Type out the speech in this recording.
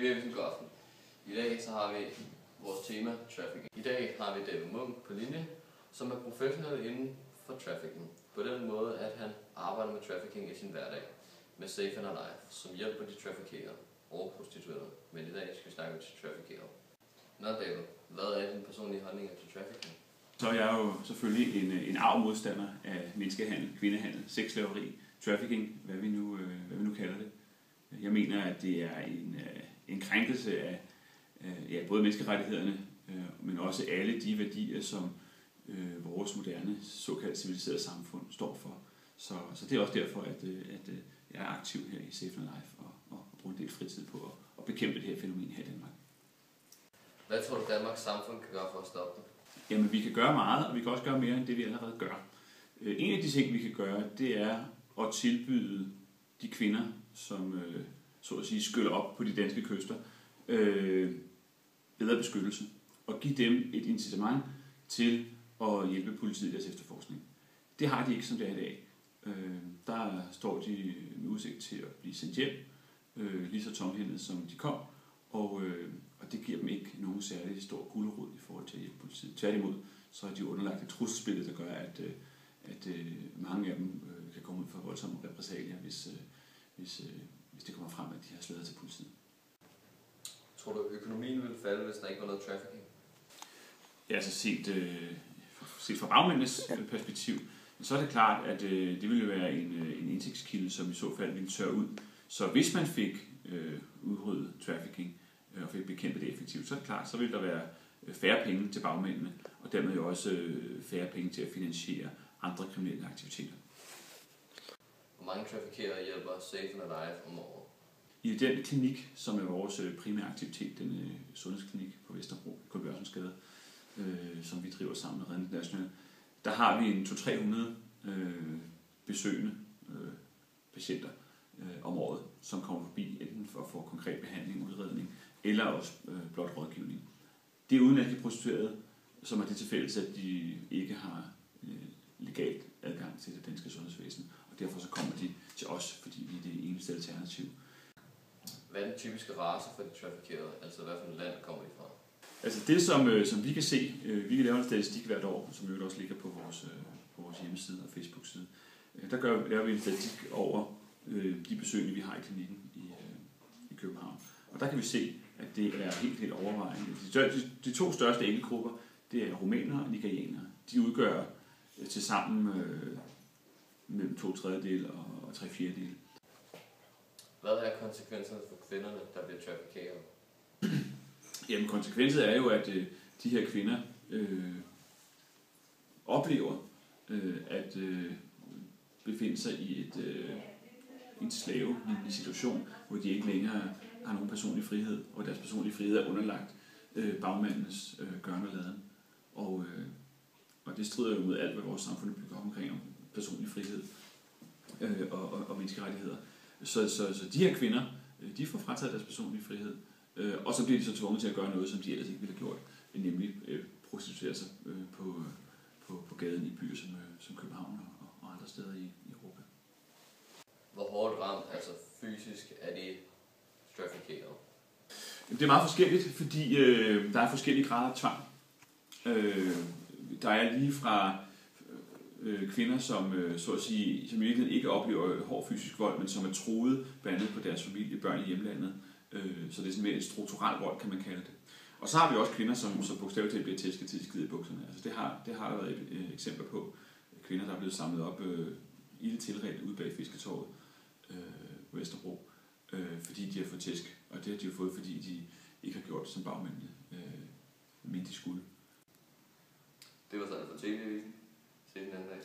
TV-avisen God aften. I dag så har vi vores tema trafficking. I dag har vi David Munk på linje, som er professionel inden for trafficking. På den måde, at han arbejder med trafficking i sin hverdag med Safe and Alive, som hjælper de traffickerede og prostituerede. Men i dag skal vi snakke om de traffickerede. Nå David, hvad er din personlige holdning til trafficking? Så er jeg jo selvfølgelig en arg modstander af menneskehandel, kvindehandel, sexslaveri, trafficking, hvad vi nu kalder det. Jeg mener, at det er en krænkelse af både menneskerettighederne, men også alle de værdier, som vores moderne, såkaldt civiliserede samfund står for. Så det er også derfor, at jeg er aktiv her i Safe and Alive og bruger en del fritid på at bekæmpe det her fænomen her i Danmark. Hvad tror du, Danmarks samfund kan gøre for at stoppe det? Jamen, vi kan gøre meget, og vi kan også gøre mere end det, vi allerede gør. En af de ting, vi kan gøre, det er at tilbyde de kvinder, som så at sige skyller op på de danske kyster, bedre beskyttelse, og give dem et incitament til at hjælpe politiet i deres efterforskning. Det har de ikke, som det er i dag. Der står de med udsigt til at blive sendt hjem, lige så tomhændet som de kom, og det giver dem ikke nogen særlig stor gulerod i forhold til at hjælpe politiet. Tværtimod, så er de underlagt et trusselsbillede, der gør, at mange af dem kan komme ud for voldsomme repressalier, hvis det kommer frem, at de har slædet til politiet. Tror du, økonomien ville falde, hvis der ikke var noget trafficking? Ja, altså set fra bagmændenes perspektiv, så er det klart, at det ville være en indtægtskilde, som i så fald ville tørre ud. Så hvis man fik udryddet trafficking og fik bekæmpet det effektivt, så er det klart, så ville der være færre penge til bagmændene, og dermed jo også færre penge til at finansiere andre kriminelle aktiviteter. Hvor mange traffickerede hjælper Safe and Alive om året? I den klinik, som er vores primære aktivitet, den sundhedsklinik på Vesterbro, Kulbørsensgade, som vi driver sammen med Red International, der har vi en 200-300 besøgende patienter om året, som kommer forbi enten for at få konkret behandling, udredning, eller også blot rådgivning. Det er udenlandske prostituerede, som er det tilfælde, at de ikke har legalt adgang til det danske sundhedsvæsen, og derfor så kommer de til os, fordi vi er det eneste alternativ. Hvad er den typiske race for de traffickerede? Altså hvad for et land kommer de fra? Altså det, som vi kan se, vi kan lave en statistik hvert år, som jo også ligger på vores hjemmeside og Facebook-side. Der laver vi en statistik over de besøgende, vi har i klinikken i København. Og der kan vi se, at det er helt overvejende. De to største enkeltgrupper, det er rumænere og nigerianere. De udgør tilsammen mellem 2/3 og 3/4. Hvad er konsekvenserne for kvinderne, der bliver traffickeret? Jamen konsekvensen er jo, at de her kvinder oplever at befinde sig i en slavelignende situation, hvor de ikke længere har nogen personlig frihed, og deres personlige frihed er underlagt bagmandens gøren og laden. Og det strider jo mod alt, hvad vores samfund bygger op omkring om personlig frihed og menneskerettigheder. Så de her kvinder, de får frataget deres personlige frihed, og så bliver de så tvunget til at gøre noget, som de ellers ikke ville have gjort, nemlig prostituere sig på gaden i byer som København og andre steder i Europa. Hvor hårdt ramt, altså fysisk, er de traffickerede? Det er meget forskelligt, fordi der er forskellige grader af tvang. Der er lige fra kvinder, som så at sige, som virkelig ikke oplever hård fysisk vold, men som er truet blandt andet på deres familie, børn i hjemlandet. Så det er sådan mere en strukturel vold, kan man kalde det. Og så har vi også kvinder, som bogstaveligt talt bliver tæsket til de skide i bukserne. Altså det har der været eksempler på. Kvinder, der er blevet samlet op i det tilredt ude bag Fisketorvet på Vesterbro, fordi de har fået tæsk. Og det har de jo fået, fordi de ikke har gjort, som bagmændene mente de skulle. Det var sådan for TV-avisen. Se den anden dag.